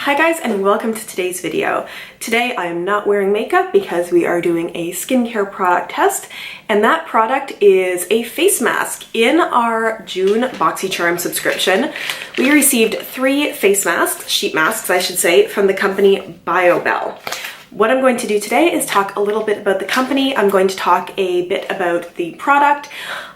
Hi guys, and welcome to today's video. Today I am not wearing makeup because we are doing a skincare product test, and that product is a face mask. In our June BoxyCharm subscription, we received 3 face masks, sheet masks I should say, from the company BioBelle. What I'm going to do today is talk a little bit about the company. I'm going to talk a bit about the product.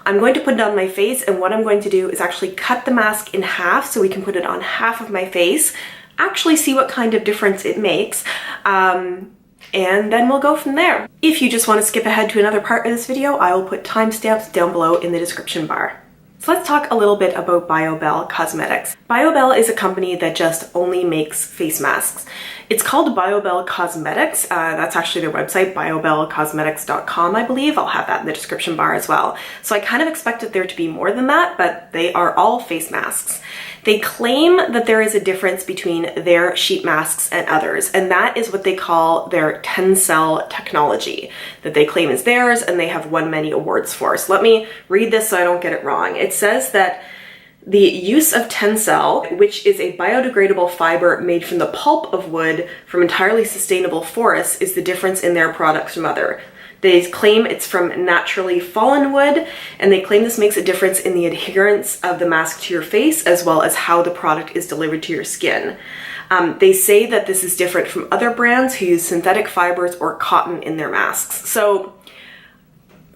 I'm going to put it on my face, and what I'm going to do is actually cut the mask in half so we can put it on half of my face, actually see what kind of difference it makes, and then we'll go from there. If you just want to skip ahead to another part of this video, I will put timestamps down below in the description bar. So let's talk a little bit about BioBelle Cosmetics. BioBelle is a company that just only makes face masks. It's called BioBelle Cosmetics. That's actually their website, biobellecosmetics.com, I believe. I'll have that in the description bar as well. So I kind of expected there to be more than that, but they are all face masks. They claim that there is a difference between their sheet masks and others, and that is what they call their 10-cell technology that they claim is theirs and they have won many awards for. So let me read this so I don't get it wrong. It says that the use of 10-cell, which is a biodegradable fiber made from the pulp of wood from entirely sustainable forests, is the difference in their products from other. They claim it's from naturally fallen wood, and they claim this makes a difference in the adherence of the mask to your face as well as how the product is delivered to your skin. They say that this is different from other brands who use synthetic fibers or cotton in their masks. So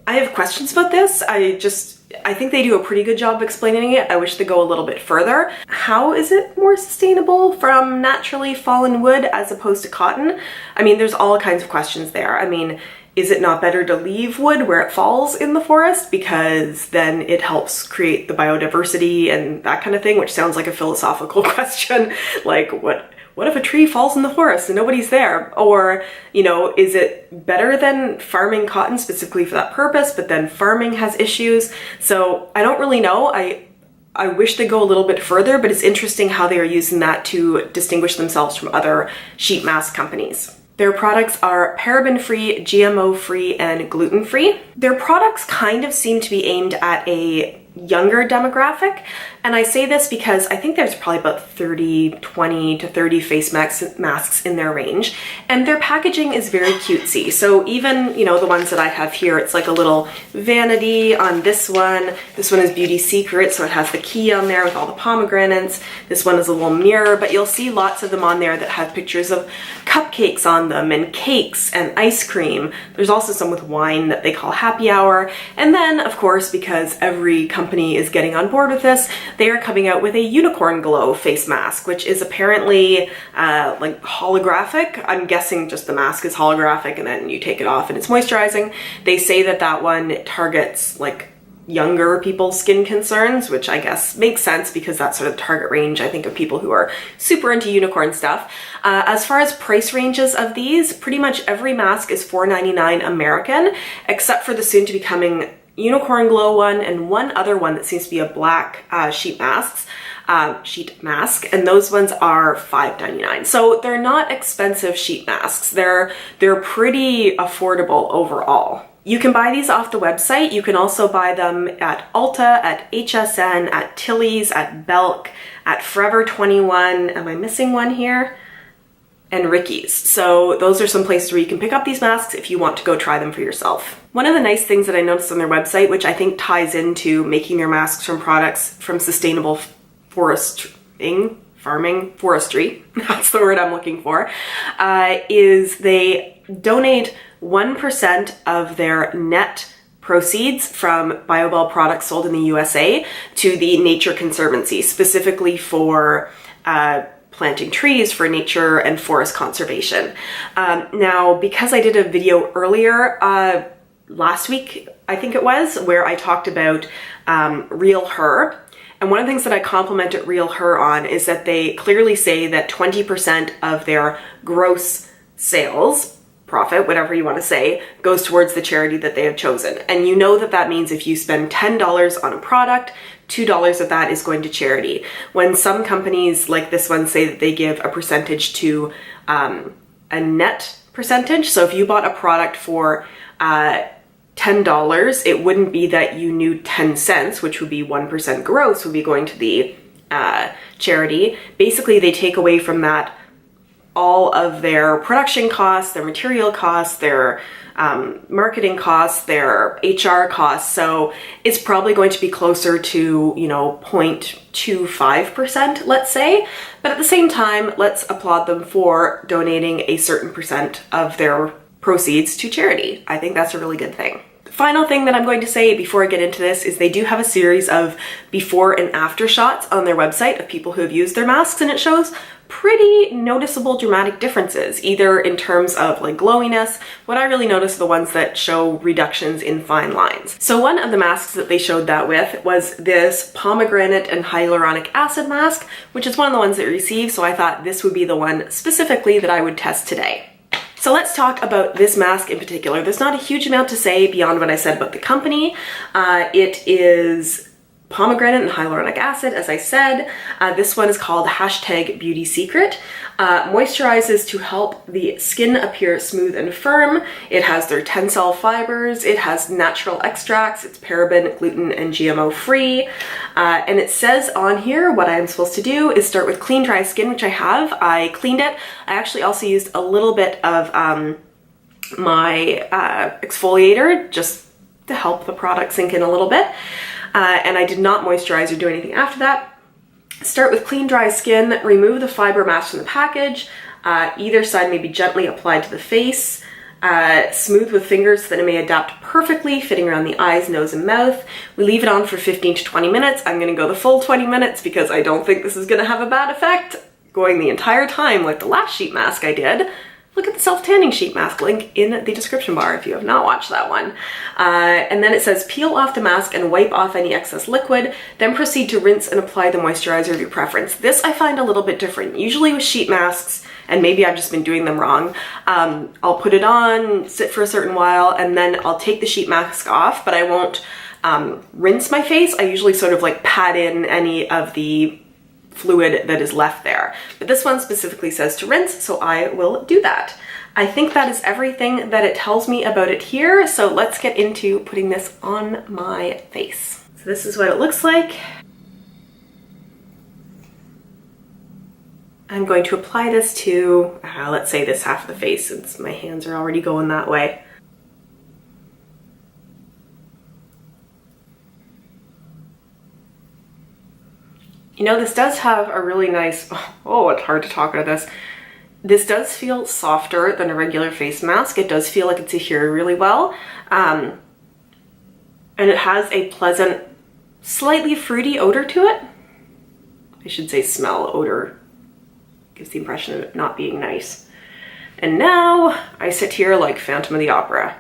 I have questions about this. I think they do a pretty good job of explaining it. I wish they go a little bit further. How is it more sustainable from naturally fallen wood as opposed to cotton? I mean, there's all kinds of questions there. I mean, is it not better to leave wood where it falls in the forest because then it helps create the biodiversity and that kind of thing, which sounds like a philosophical question. Like, what if a tree falls in the forest and nobody's there? Or, you know, is it better than farming cotton specifically for that purpose, but then farming has issues? So I don't really know. I wish they go a little bit further, but it's interesting how they are using that to distinguish themselves from other sheet mask companies. Their products are paraben-free, GMO-free, and gluten-free. Their products kind of seem to be aimed at a younger demographic, and I say this because I think there's probably about 20 to 30 face masks in their range, and their packaging is very cutesy. So even, you know, the ones that I have here, it's like a little vanity on this one. This one is Beauty Secret, so it has the key on there with all the pomegranates. This one is a little mirror, but you'll see lots of them on there that have pictures of cupcakes on them and cakes and ice cream. There's also some with wine that they call happy hour. And then, of course, because every company is getting on board with this, they are coming out with a unicorn glow face mask, which is apparently like holographic. I'm guessing just the mask is holographic and then you take it off and it's moisturizing. They say that that one targets like younger people's skin concerns, which I guess makes sense because that's sort of the target range, I think, of people who are super into unicorn stuff. As far as price ranges of these, pretty much every mask is $4.99 American, except for the soon to be coming unicorn glow one and one other one that seems to be a black sheet mask, and those ones are $5.99. So they're not expensive sheet masks. They're pretty affordable overall. You can buy these off the website. You can also buy them at Ulta, at HSN, at Tilly's, at Belk, at Forever 21. Am I missing one here? And Ricky's. So those are some places where you can pick up these masks if you want to go try them for yourself. One of the nice things that I noticed on their website, which I think ties into making their masks from products from sustainable forestry, that's the word I'm looking for, is they donate 1% of their net proceeds from BioBelle products sold in the USA to the Nature Conservancy, specifically for planting trees for nature and forest conservation. Now, because I did a video earlier last week, I think it was, where I talked about Real Her, and one of the things that I complimented Real Her on is that they clearly say that 20% of their gross sales, profit, whatever you want to say, goes towards the charity that they have chosen. And you know that that means if you spend $10 on a product, $2 of that is going to charity. When some companies like this one say that they give a percentage to a net percentage, so if you bought a product for $10, it wouldn't be that you knew 10 cents, which would be 1% gross, would be going to the charity. Basically, they take away from that all of their production costs, their material costs, their marketing costs, their HR costs. So it's probably going to be closer to, you know, 0.25%, let's say. But at the same time, let's applaud them for donating a certain percent of their proceeds to charity. I think that's a really good thing. Final thing that I'm going to say before I get into this is they do have a series of before and after shots on their website of people who have used their masks, and it shows pretty noticeable dramatic differences, either in terms of like glowiness. What I really noticed are the ones that show reductions in fine lines. So one of the masks that they showed that with was this pomegranate and hyaluronic acid mask, which is one of the ones that we received, so I thought this would be the one specifically that I would test today. So let's talk about this mask in particular. There's not a huge amount to say beyond what I said about the company. It is pomegranate and hyaluronic acid, as I said. This one is called #BeautySecret. Moisturizes to help the skin appear smooth and firm. It has their tensile fibers. It has natural extracts. It's paraben, gluten, and GMO free. And it says on here what I'm supposed to do is start with clean, dry skin, which I have. I cleaned it. I actually also used a little bit of my exfoliator just to help the product sink in a little bit. And I did not moisturize or do anything after that. Start with clean, dry skin, remove the fiber mask from the package. Either side may be gently applied to the face. Smooth with fingers so that it may adapt perfectly, fitting around the eyes, nose, and mouth. We leave it on for 15 to 20 minutes. I'm gonna go the full 20 minutes because I don't think this is gonna have a bad effect. Going the entire time like the last sheet mask I did. Look at the self-tanning sheet mask link in the description bar if you have not watched that one. And then it says, peel off the mask and wipe off any excess liquid, then proceed to rinse and apply the moisturizer of your preference. This I find a little bit different. Usually with sheet masks, and maybe I've just been doing them wrong, I'll put it on, sit for a certain while, and then I'll take the sheet mask off, but I won't rinse my face. I usually sort of like pat in any of the fluid that is left there. But this one specifically says to rinse, so I will do that. I think that is everything that it tells me about it here, so let's get into putting this on my face. So this is what it looks like. I'm going to apply this to, let's say this half of the face since my hands are already going that way. You know, this does have a really nice, oh, it's hard to talk about this. This does feel softer than a regular face mask. It does feel like it's adhered really well. And it has a pleasant, slightly fruity odor to it. I should say smell. Odor gives the impression of it not being nice. And now I sit here like Phantom of the Opera.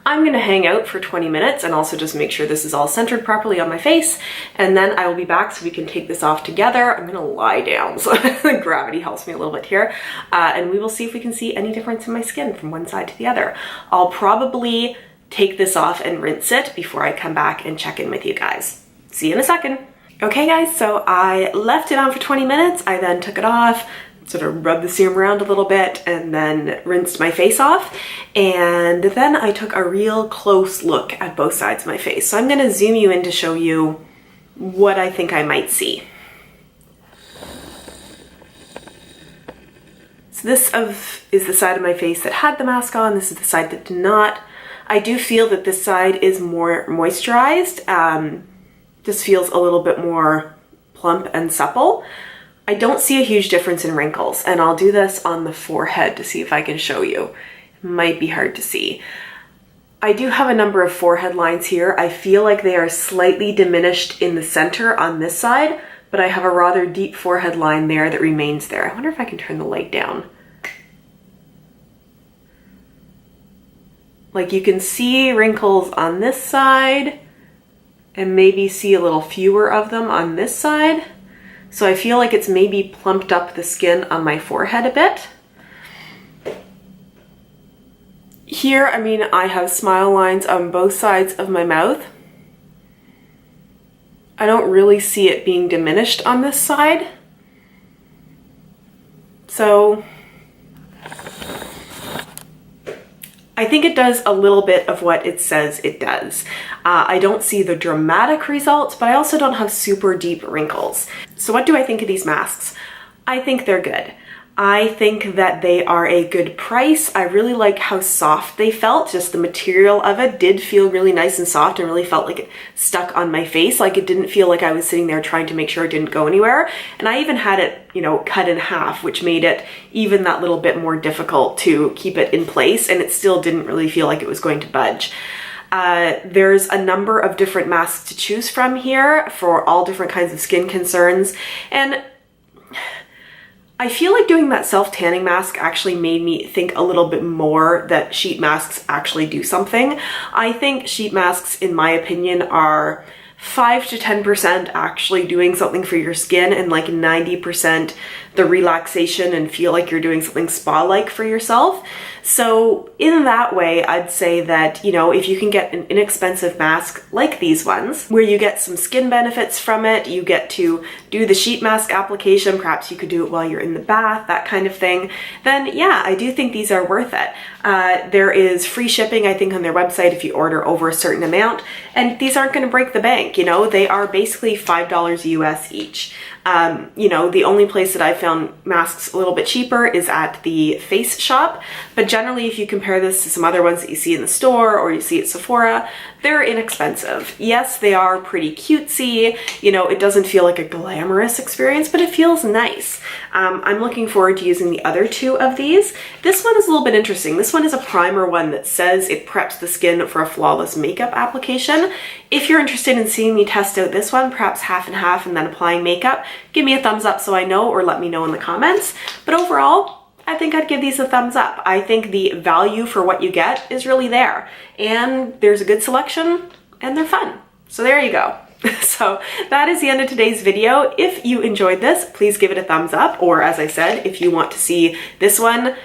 I'm gonna hang out for 20 minutes and also just make sure this is all centered properly on my face, and then I will be back so we can take this off together. I'm gonna lie down so the gravity helps me a little bit here, and we will see if we can see any difference in my skin from one side to the other. I'll probably take this off and rinse it before I come back and check in with you guys. See you in a second. Okay guys, so I left it on for 20 minutes. I then took it off, sort of rubbed the serum around a little bit, and then rinsed my face off. And then I took a real close look at both sides of my face. So I'm gonna zoom you in to show you what I think I might see. So this is the side of my face that had the mask on. This is the side that did not. I do feel that this side is more moisturized. Just feels a little bit more plump and supple. I don't see a huge difference in wrinkles, and I'll do this on the forehead to see if I can show you. It might be hard to see. I do have a number of forehead lines here. I feel like they are slightly diminished in the center on this side, but I have a rather deep forehead line there that remains there. I wonder if I can turn the light down. Like you can see wrinkles on this side and maybe see a little fewer of them on this side. So I feel like it's maybe plumped up the skin on my forehead a bit. Here, I mean, I have smile lines on both sides of my mouth. I don't really see it being diminished on this side. So I think it does a little bit of what it says it does. I don't see the dramatic results, but I also don't have super deep wrinkles. So what do I think of these masks? I think they're good. I think that they are a good price. I really like how soft they felt. Just the material of it did feel really nice and soft and really felt like it stuck on my face. Like it didn't feel like I was sitting there trying to make sure it didn't go anywhere. And I even had it, you know, cut in half, which made it even that little bit more difficult to keep it in place. And it still didn't really feel like it was going to budge. There's a number of different masks to choose from here for all different kinds of skin concerns. And I feel like doing that self-tanning mask actually made me think a little bit more that sheet masks actually do something. I think sheet masks, in my opinion, are 5 to 10% actually doing something for your skin, and like 90% the relaxation and feel like you're doing something spa-like for yourself. So in that way, I'd say that, you know, if you can get an inexpensive mask like these ones, where you get some skin benefits from it, you get to do the sheet mask application, perhaps you could do it while you're in the bath, that kind of thing, then yeah, I do think these are worth it. There is free shipping, I think, on their website if you order over a certain amount, and these aren't going to break the bank, you know, they are basically $5 US each. You know, the only place that I've found masks a little bit cheaper is at the face shop, but generally if you compare this to some other ones that you see in the store or you see at Sephora, they're inexpensive. Yes, they are pretty cutesy, you know, it doesn't feel like a glamorous experience, but it feels nice. I'm looking forward to using the other two of these. This one is a little bit interesting. This one is a primer one that says it preps the skin for a flawless makeup application. If you're interested in seeing me test out this one, perhaps half and half and then applying makeup, give me a thumbs up so I know, or let me know in the comments. But overall, I think I'd give these a thumbs up. I think the value for what you get is really there, and there's a good selection and they're fun. So there you go. So that is the end of today's video. If you enjoyed this, please give it a thumbs up, or as I said, if you want to see this one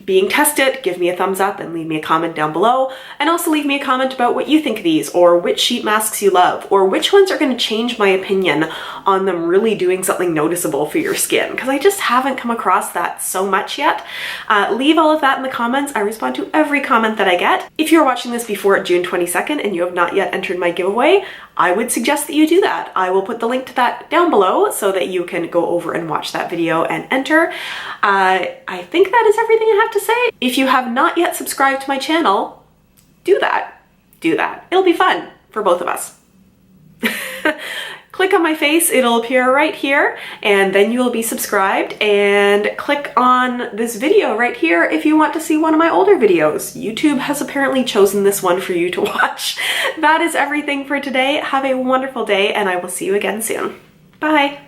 being tested, give me a thumbs up and leave me a comment down below. And also leave me a comment about what you think of these, or which sheet masks you love, or which ones are going to change my opinion on them really doing something noticeable for your skin, because I just haven't come across that so much yet. Leave all of that in the comments. I respond to every comment that I get. If you're watching this before June 22nd and you have not yet entered my giveaway, I would suggest that you do that. I will put the link to that down below so that you can go over and watch that video and enter. I think that is everything I have to say. If you have not yet subscribed to my channel, do that. Do that. It'll be fun for both of us. Click on my face, it'll appear right here, and then you will be subscribed, and click on this video right here if you want to see one of my older videos. YouTube has apparently chosen this one for you to watch. That is everything for today. Have a wonderful day, and I will see you again soon. Bye.